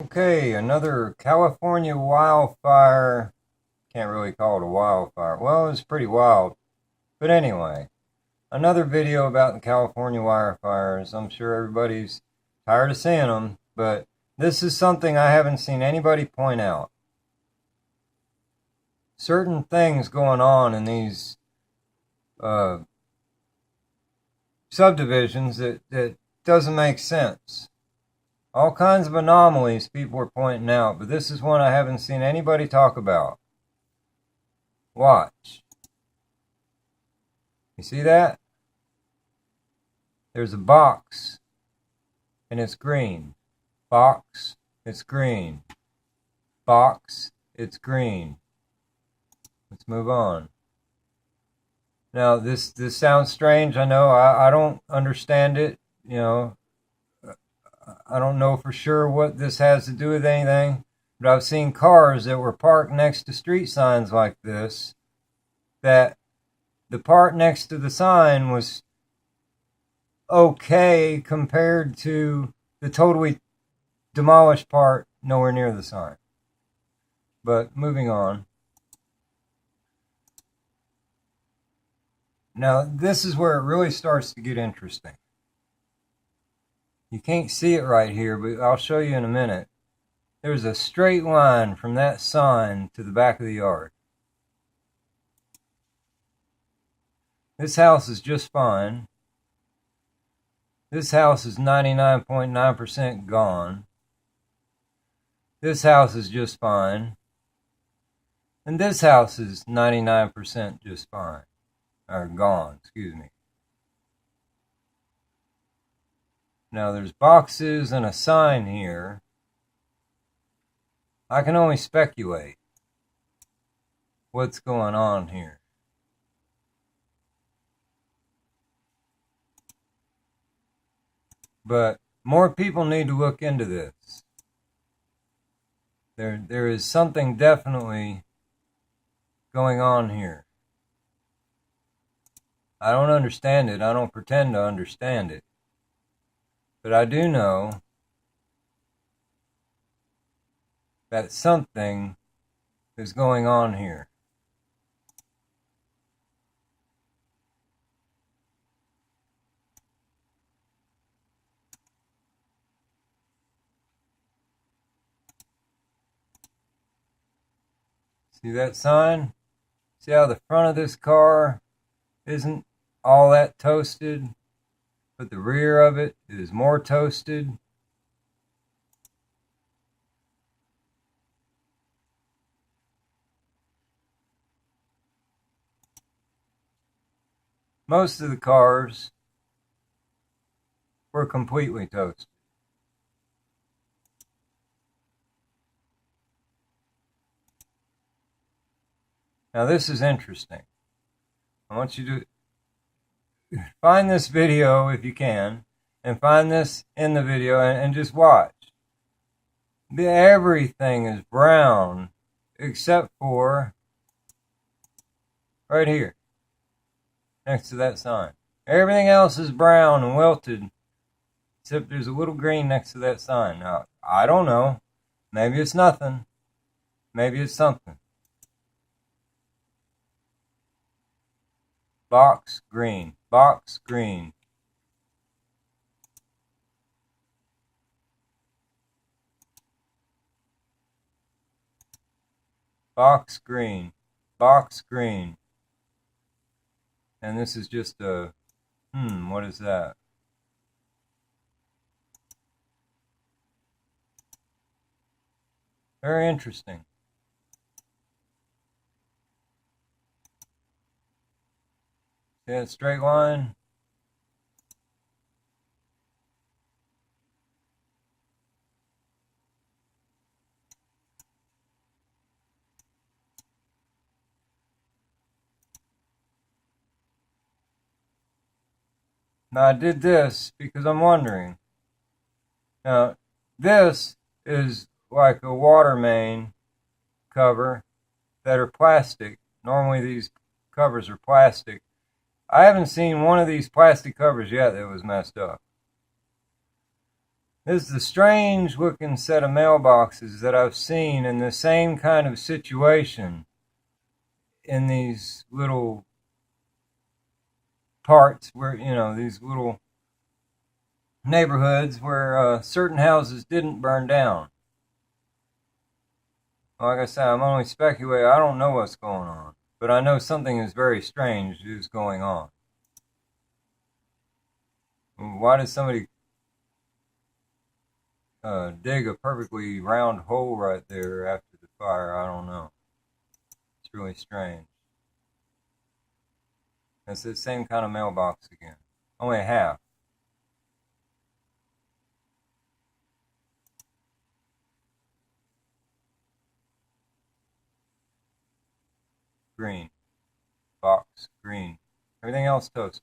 Okay, another California wildfire. Can't really call it a wildfire. Well, it's pretty wild. But anyway, another video about the California wildfires. I'm sure everybody's tired of seeing them, but this is something I haven't seen anybody point out. Certain things going on in these uh, subdivisions that doesn't make sense. All kinds of anomalies people are pointing out, but this is one I haven't seen anybody talk about. Watch. You see that? There's a box, and it's green. Box, it's green. Box, it's green. Let's move on. Now, this sounds strange. I know. I don't understand it. You know, I don't know for sure what this has to do with anything, but I've seen cars that were parked next to street signs like this, that the part next to the sign was okay compared to the totally demolished part nowhere near the sign. But moving on. Now, this is where it really starts to get interesting. You can't see it right here, but I'll show you in a minute. There's a straight line from that sign to the back of the yard. This house is just fine. This house is 99.9% gone. This house is just fine. And this house is 99% just fine. Or gone, excuse me. Now there's boxes and a sign here. I can only speculate what's going on here. But more people need to look into this. There is something definitely going on here. I don't understand it. I don't pretend to understand it. But I do know that something is going on here. See that sign? See how the front of this car isn't all that toasted, but the rear of it is more toasted? Most of the cars were completely toasted. Now this is interesting. I want you to find this video if you can, and find this in the video and just watch. Everything is brown except for right here, next to that sign. Everything else is brown and wilted, except there's a little green next to that sign. Now, I don't know. Maybe it's nothing. Maybe it's something. Box green. Box green. Box green. Box green. And this is just a, what is that? Very interesting. See that straight line? Now I did this because I'm wondering. Now this is like a water main cover that are plastic. Normally these covers are plastic. I haven't seen one of these plastic covers yet that was messed up. This is the strange looking set of mailboxes that I've seen in the same kind of situation in these little parts where, these little neighborhoods where certain houses didn't burn down. Like I said, I'm only speculating. I don't know what's going on, but I know something is very strange is going on. Why did somebody dig a perfectly round hole right there after the fire? I don't know. It's really strange. It's the same kind of mailbox again. Only a half. Green. Box. Green. Everything else toasted.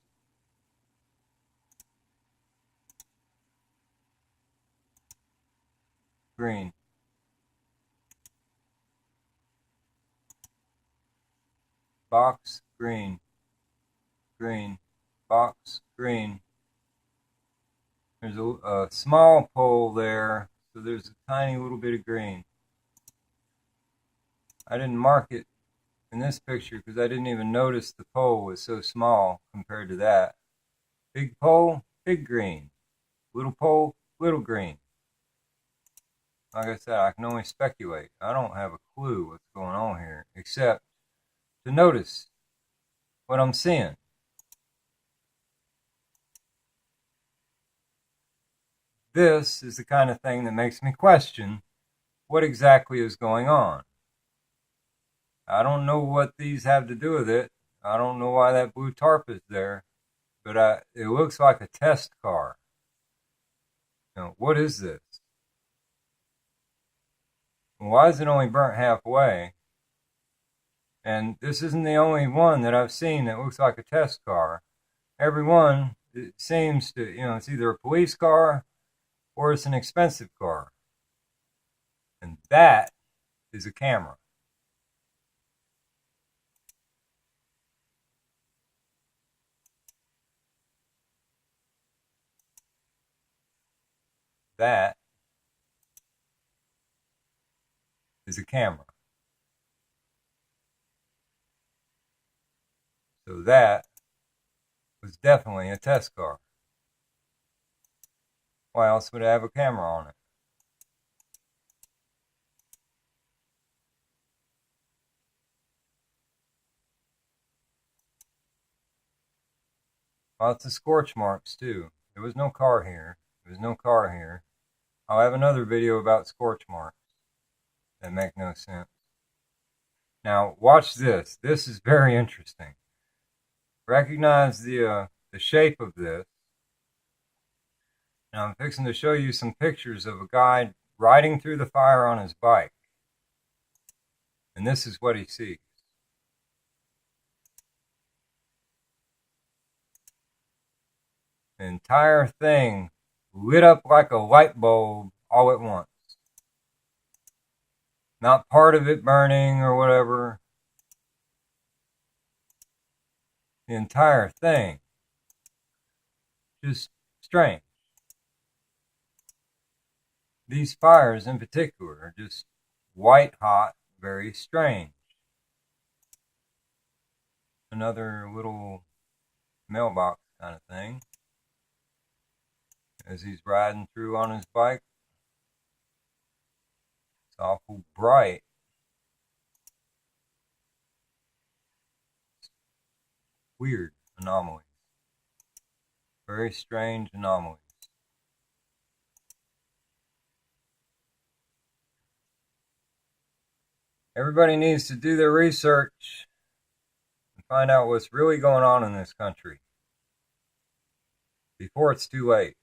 Green. Box. Green. Green. Box. Green. There's a small pole there, so there's a tiny little bit of green. I didn't mark it in this picture because I didn't even notice the pole was so small compared to that. Big pole, big green. Little pole, little green. Like I said, I can only speculate. I don't have a clue what's going on here, except to notice what I'm seeing. This is the kind of thing that makes me question what exactly is going on. I don't know what these have to do with it. I don't know why that blue tarp is there, but it looks like a test car. What is this? Why is it only burnt halfway? And this isn't the only one that I've seen that looks like a test car. Every one, it seems to, it's either a police car or it's an expensive car. And that is a camera. That is a camera. So that was definitely a test car. Why else would it have a camera on it? Lots of scorch marks too. There was no car here. There was no car here. I'll have another video about scorch marks that make no sense. Now watch this. This is very interesting. Recognize the shape of this. Now I'm fixing to show you some pictures of a guy riding through the fire on his bike. And this is what he sees. The entire thing lit up like a light bulb all at once. Not part of it burning or whatever. The entire thing. Just strange. These fires in particular are just white hot, very strange. Another little mailbox kind of thing. As he's riding through on his bike. It's awful bright. Weird anomalies. Very strange anomalies. Everybody needs to do their research and find out what's really going on in this country before it's too late.